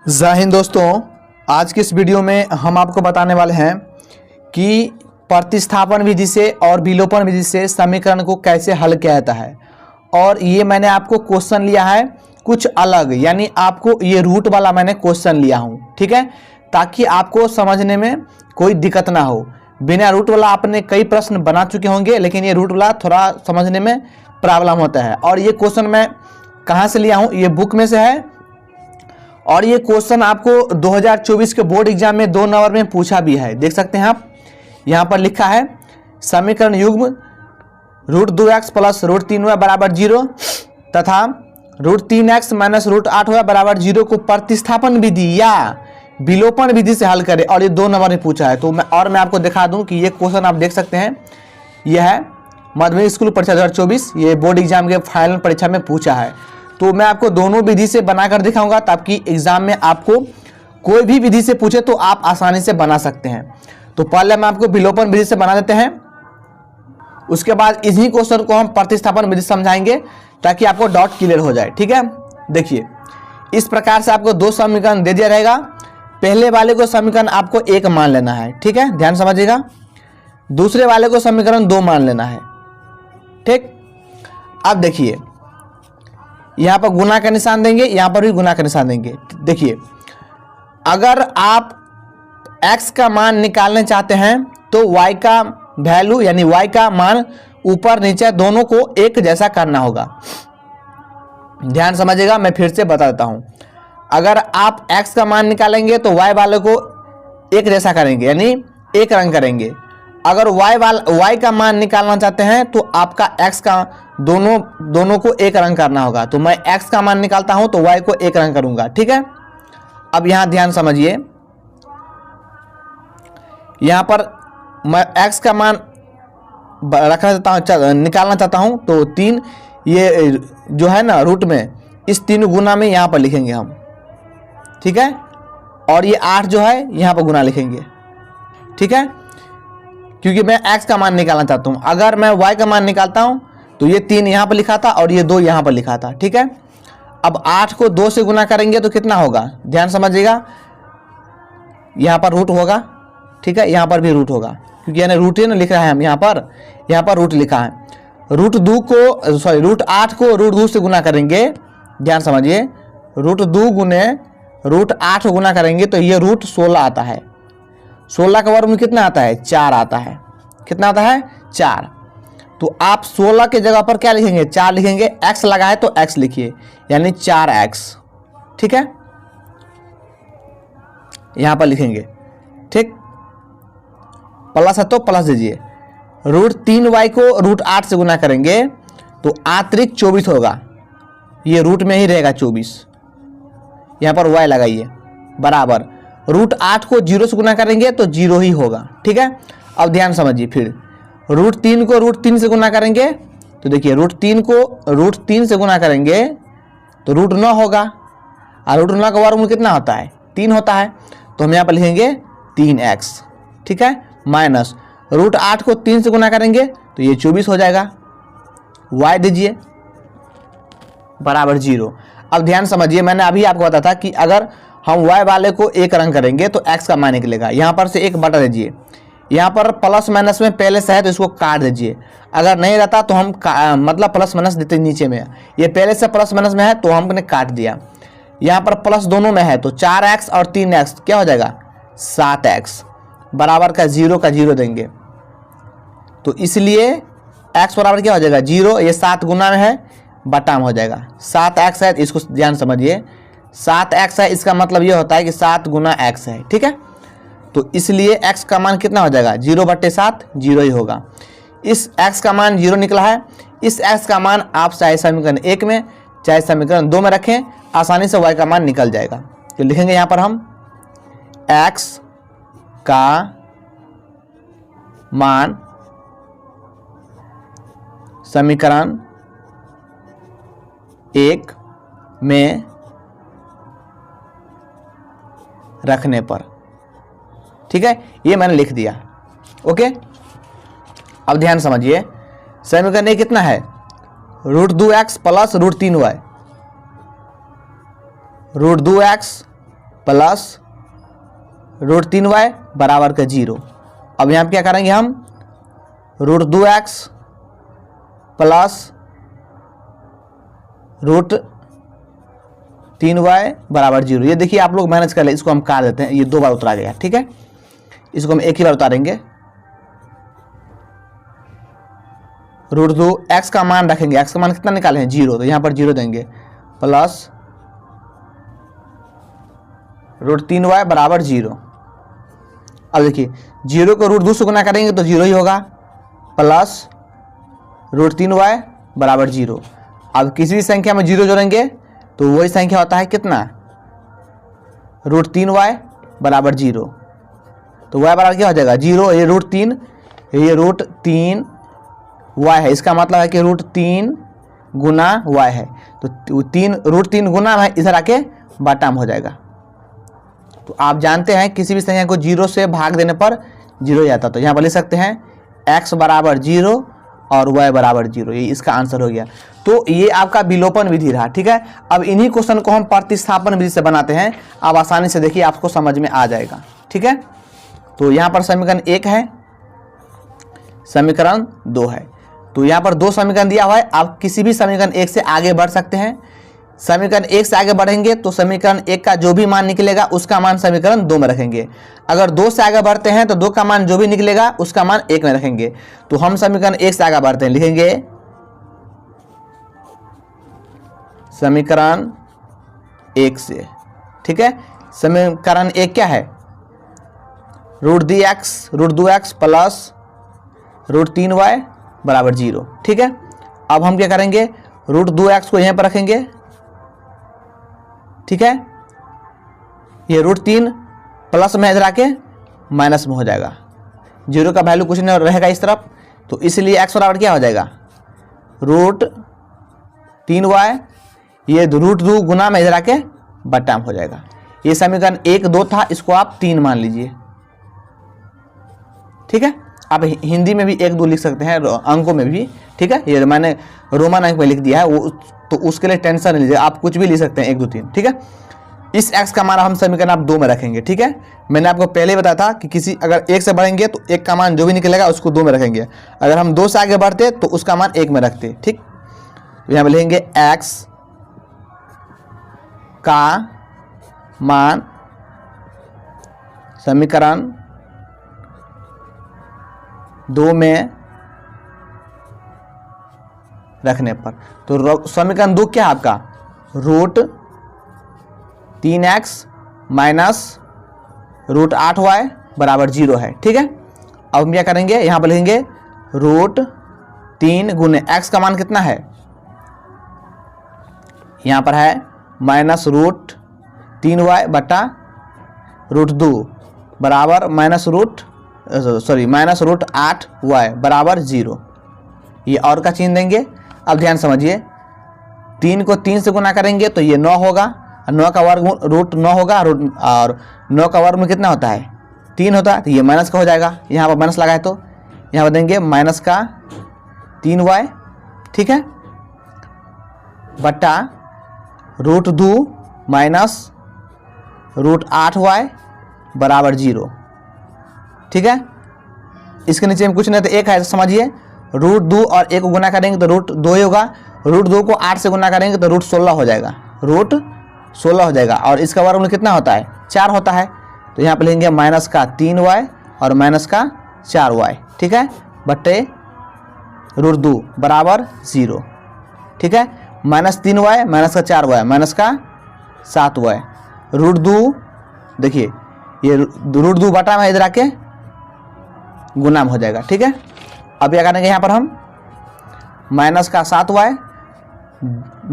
जय हिंद दोस्तों, आज की इस वीडियो में हम आपको बताने वाले हैं कि प्रतिस्थापन विधि से और विलोपन विधि से समीकरण को कैसे हल किया जाता है। और ये मैंने आपको क्वेश्चन लिया है कुछ अलग, यानी आपको ये रूट वाला मैंने क्वेश्चन लिया हूँ, ठीक है, ताकि आपको समझने में कोई दिक्कत ना हो। बिना रूट वाला आपने कई प्रश्न बना चुके होंगे, लेकिन ये रूट वाला थोड़ा समझने में प्रॉब्लम होता है। और ये क्वेश्चन मैं कहाँ से लिया हूँ, ये बुक में से है। और ये क्वेश्चन आपको 2024 के बोर्ड एग्जाम में 2 नंबर में पूछा भी है, देख सकते हैं आप। यहाँ पर लिखा है समीकरण युग्म √2x प्लस √3y बराबर 0 तथा √3x माइनस √8y बराबर 0 को प्रतिस्थापन विधि या विलोपन विधि से हल करें। और ये 2 नंबर में पूछा है। तो मैं आपको दिखा दूं कि ये क्वेश्चन आप देख सकते हैं, यह है माध्यमिक स्कूल परीक्षा 2024, ये बोर्ड एग्जाम के फाइनल परीक्षा में पूछा है। तो मैं आपको दोनों विधि से बनाकर दिखाऊंगा, ताकि एग्जाम में आपको कोई भी विधि से पूछे तो आप आसानी से बना सकते हैं। तो पहले मैं आपको विलोपन विधि से बना देते हैं, उसके बाद इसी क्वेश्चन को हम प्रतिस्थापन विधि समझाएंगे, ताकि आपको डाउट क्लियर हो जाए, ठीक है। देखिए, इस प्रकार से आपको 2 समीकरण दे दिया रहेगा। पहले वाले को समीकरण आपको 1 मान लेना है, ठीक है, ध्यान समझिएगा। दूसरे वाले को समीकरण 2 मान लेना है, ठीक। अब देखिए, यहां पर गुना का निशान देंगे, यहां पर भी गुना का निशान देंगे। देखिए, अगर आप x का मान निकालना चाहते हैं तो y का वैल्यू यानी y का मान ऊपर नीचे दोनों को एक जैसा करना होगा। ध्यान समझिएगा, मैं फिर से बता देता हूं। अगर आप x का मान निकालेंगे तो y वाले को एक जैसा करेंगे, यानी एक रंग करेंगे। अगर y का मान निकालना चाहते हैं तो आपका x का दोनों को एक रंग करना होगा। तो मैं x का मान निकालता हूं तो y को एक रंग करूंगा, ठीक है। अब यहां ध्यान समझिए, यहां पर मैं x का मान निकालना चाहता हूं तो 3, ये जो है ना रूट में, इस 3 गुना में यहां पर लिखेंगे हम, ठीक है। और ये 8 जो है यहां पर गुना लिखेंगे, ठीक है, क्योंकि मैं x का मान निकालना चाहता हूं। अगर मैं y का मान निकालता हूं तो ये 3 यहां पर लिखा था और ये 2 यहां पर लिखा था, ठीक है। अब 8 को 2 से गुना करेंगे तो कितना होगा, ध्यान समझिएगा। यहां पर रूट होगा, ठीक है, यहां पर भी रूट होगा, क्योंकि यानी रूट ही ना लिख रहा है हम, यहां पर रूट लिखा है। √8 को √2 से गुना करेंगे, ध्यान समझिए, √2 गुने √8 गुना करेंगे तो ये √16 आता है। 16 का वर्ग में कितना आता है, 4 आता है। कितना आता है, 4। तो आप 16 के जगह पर क्या लिखेंगे, 4 लिखेंगे। x लगा है तो x लिखिए, यानी 4x, ठीक है, यहां पर लिखेंगे, ठीक। प्लस है तो प्लस दीजिए। √3y को √8 से गुना करेंगे तो आंतरिक 24 होगा, ये रूट में ही रहेगा 24। यहां पर y लगाइए, बराबर √8 को 0 से गुना करेंगे तो 0 ही होगा, ठीक है। अब ध्यान समझिए, फिर √3 को √3 से गुना करेंगे तो देखिए, √3 को √3 से गुना करेंगे तो √9 होगा, और √9 का वर्गमूल कितना होता है, 3 होता है। तो हम यहाँ पर लिखेंगे 3x, ठीक है, माइनस √8 को 3 से गुना करेंगे तो ये 24 हो जाएगा। y दीजिए, बराबर 0। अब ध्यान समझिए, मैंने अभी आपको बताया था कि अगर हम y वाले को एक रंग करेंगे तो x का मान निकलेगा। यहाँ पर से एक बटा दीजिए, यहाँ पर प्लस माइनस में पहले से है तो इसको काट दीजिए। अगर नहीं रहता तो हम मतलब प्लस माइनस देते नीचे में, ये पहले से प्लस माइनस में है तो हमने काट दिया। यहाँ पर प्लस दोनों में है तो 4x और 3x क्या हो जाएगा, 7x, बराबर का 0 देंगे। तो इसलिए x बराबर क्या हो जाएगा, 0। ये 7 गुना में है, बटा में हो जाएगा। 7x है, इसको ध्यान समझिए, 7x है, इसका मतलब ये होता है कि 7 गुना x है, ठीक है। तो इसलिए x का मान कितना हो जाएगा, 0/7, 0 ही होगा। इस x का मान 0 निकला है। इस x का मान आप चाहे समीकरण 1 में चाहे समीकरण 2 में रखें, आसानी से y का मान निकल जाएगा। तो लिखेंगे यहाँ पर हम x का मान समीकरण 1 में रखने पर, ठीक है, ये मैंने लिख दिया, ओके। अब ध्यान समझिए, समीकरण 1 कितना है, √2x plus √3y, √2x plus √3y बराबर का 0। अब यहाँ पे क्या करेंगे हम, √2x प्लस √3y बराबर 0। ये देखिए आप लोग मैनेज कर ले, इसको हम काट देते हैं, ये 2 बार उतरा गया, ठीक है। इसको हम एक ही बार उतारेंगे, √2 x का मान रखेंगे, x का मान कितना निकाले हैं 0, तो यहाँ पर 0 देंगे, प्लस √3y बराबर 0। अब देखिए 0 को √2 से गुना करेंगे तो 0 ही होगा, प्लस √3y बराबर 0। अब किसी भी संख्या में 0 जोड़ेंगे तो वही संख्या होता है कितना, √3y बराबर 0। तो y बराबर क्या हो जाएगा 0, ये √3, ये √3y है, इसका मतलब है कि √3 गुना y है, तो √3 गुना है, इधर आके बटा में हो जाएगा। तो आप जानते हैं किसी भी संख्या को 0 से भाग देने पर 0 ही आता, तो यहाँ पर लिख सकते हैं x बराबर 0 और y बराबर 0, ये इसका आंसर हो गया। तो ये आपका विलोपन विधि रहा, ठीक है। अब इन्हीं क्वेश्चन को हम प्रतिस्थापन विधि से बनाते हैं, आप आसानी से देखिए, आपको समझ में आ जाएगा, ठीक है। तो यहाँ पर समीकरण 1 है, समीकरण 2 है, तो यहाँ पर 2 समीकरण दिया हुआ है, आप किसी भी समीकरण 1 से आगे बढ़ सकते हैं। समीकरण 1 से आगे बढ़ेंगे तो समीकरण 1 का जो भी मान निकलेगा उसका मान समीकरण 2 में रखेंगे। अगर 2 से आगे बढ़ते हैं तो 2 का मान जो भी निकलेगा उसका मान 1 में रखेंगे। तो हम समीकरण 1 से आगे बढ़ते हैं, लिखेंगे समीकरण 1 से, ठीक है। समीकरण 1 क्या है, √2x प्लस √3y बराबर 0, ठीक है। अब हम क्या करेंगे, √2x को यहाँ पर रखेंगे, ठीक है। ये √3 प्लस में इधर आके माइनस में हो जाएगा, 0 का वैल्यू कुछ नहीं रहेगा इस तरफ, तो इसलिए x बराबर क्या हो जाएगा, √3y, ये √2 गुना में इधर आके बट्टा में हो जाएगा। ये समीकरण 1 2 था, इसको आप 3 मान लीजिए, ठीक है। आप हिंदी में भी 1 2 लिख सकते हैं, अंकों में भी, ठीक है। ये मैंने रोमन अंक में लिख दिया है, वो तो उसके लिए टेंशन नहीं लीजिए, आप कुछ भी लिख सकते हैं 1 2 3, ठीक है। इस x का मान हम समीकरण आप 2 में रखेंगे, ठीक है। मैंने आपको पहले ही बताया था कि किसी अगर 1 से बढ़ेंगे तो 1 का मान जो भी निकलेगा उसको 2 में रखेंगे, अगर हम 2 से आगे बढ़ते तो उसका मान 1 में रखते, ठीक। तो यहाँ पर लिखेंगे x का मान समीकरण 2 में रखने पर, तो समीकरण 2 क्या है आपका, √3x माइनस √8y बराबर 0 है, ठीक है। अब हम क्या करेंगे, यहाँ पर लिखेंगे √3 गुने x का मान कितना है, यहाँ पर है माइनस √3y बटा √2 बराबर माइनस √8y बराबर 0। ये और का चिन्ह देंगे। अब ध्यान समझिए, 3 को 3 से गुना करेंगे तो ये 9 होगा, 9 का वर्ग √9 होगा, और 9 का वर्ग में कितना होता है 3 होता है, तो ये माइनस का हो जाएगा, यहाँ पर माइनस लगाए तो यहाँ पर देंगे माइनस का 3y, ठीक है, बट्टा √2 माइनस √8y बराबर 0, ठीक है। इसके नीचे में कुछ नहीं तो 1 है, तो समझिए √2 और 1 को गुना करेंगे तो √2 ही होगा, √2 को 8 से गुना करेंगे तो √16 हो जाएगा, √16 हो जाएगा, और इसका वर्गमूल कितना होता है 4 होता है, तो यहाँ पे लेंगे माइनस का 3y और माइनस का 4y, ठीक है, बट्टे √2 बराबर 0, ठीक है। माइनस 3y माइनस का 4y माइनस का 7y, √2 देखिए ये √2 बटा में इधर आके गुना में हो जाएगा, ठीक है। अब क्या करेंगे, यहाँ पर हम माइनस का 7y,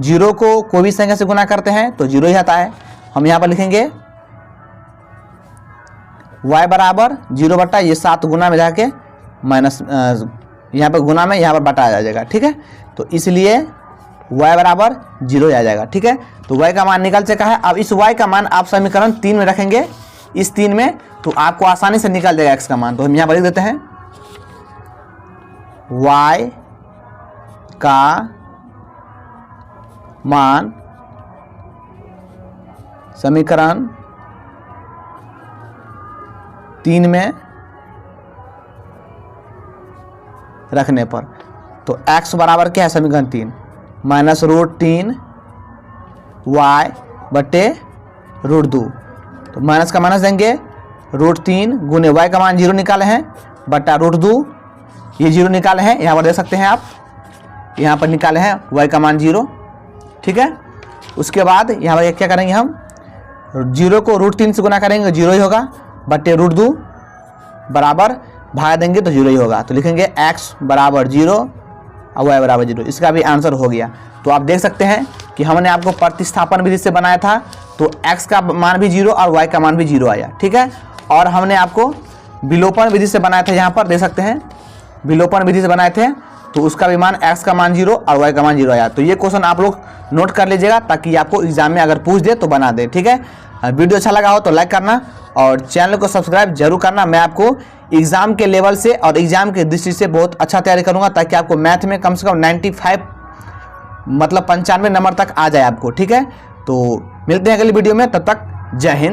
0 को कोई भी संख्या से गुना करते हैं तो 0 ही आता है, हम यहाँ पर लिखेंगे y बराबर 0 बटा ये 7 गुना में जाके माइनस, यहाँ पर गुना में यहाँ पर बटा आ जाएगा, ठीक है। तो इसलिए y बराबर 0 आ जाएगा, ठीक है। तो y का मान निकल चुका है। अब इस y का मान आप समीकरण 3 में रखेंगे, इस 3 में, तो आपको आसानी से निकल जाएगा x का मान। तो हम यहाँ पर लिख देते हैं y का मान समीकरण 3 में रखने पर। तो x बराबर क्या है समीकरण 3 माइनस रूट 3 y बटे रूट 2। तो माइनस का माइनस देंगे, रूट 3 गुने y का मान 0 निकाले हैं बटा रूट 2, ये 0 निकाले हैं, यहाँ पर दे सकते हैं आप, यहाँ पर निकाले हैं y का मान 0। ठीक है, उसके बाद यहाँ पर क्या करेंगे हम, 0 को रूट 3 से गुना करेंगे 0 ही होगा, बटे रूट 2 बराबर भाग देंगे तो 0 ही होगा। तो लिखेंगे x बराबर 0 और y बराबर 0, इसका भी आंसर हो गया। तो आप देख सकते हैं कि हमने आपको प्रतिस्थापन विधि से बनाया था, तो x का मान भी 0 और y का मान भी 0 आया। ठीक है, और हमने आपको विलोपन विधि से बनाया था, यहाँ पर देख सकते हैं विलोपन विधि से बनाए थे, तो उसका भी मान x का मान 0 और y का मान 0 आया। तो ये क्वेश्चन आप लोग नोट कर लीजिएगा ताकि आपको एग्जाम में अगर पूछ दे तो बना दे। ठीक है, वीडियो अच्छा लगा हो तो लाइक करना और चैनल को सब्सक्राइब जरूर करना। मैं आपको एग्जाम के लेवल से और एग्जाम की दृष्टि से बहुत अच्छा तैयारी करूंगा ताकि आपको मैथ में कम से कम 95 मतलब 95 नंबर तक आ जाए आपको। ठीक है, तो मिलते हैं अगली वीडियो में, तब तक जय हिंद।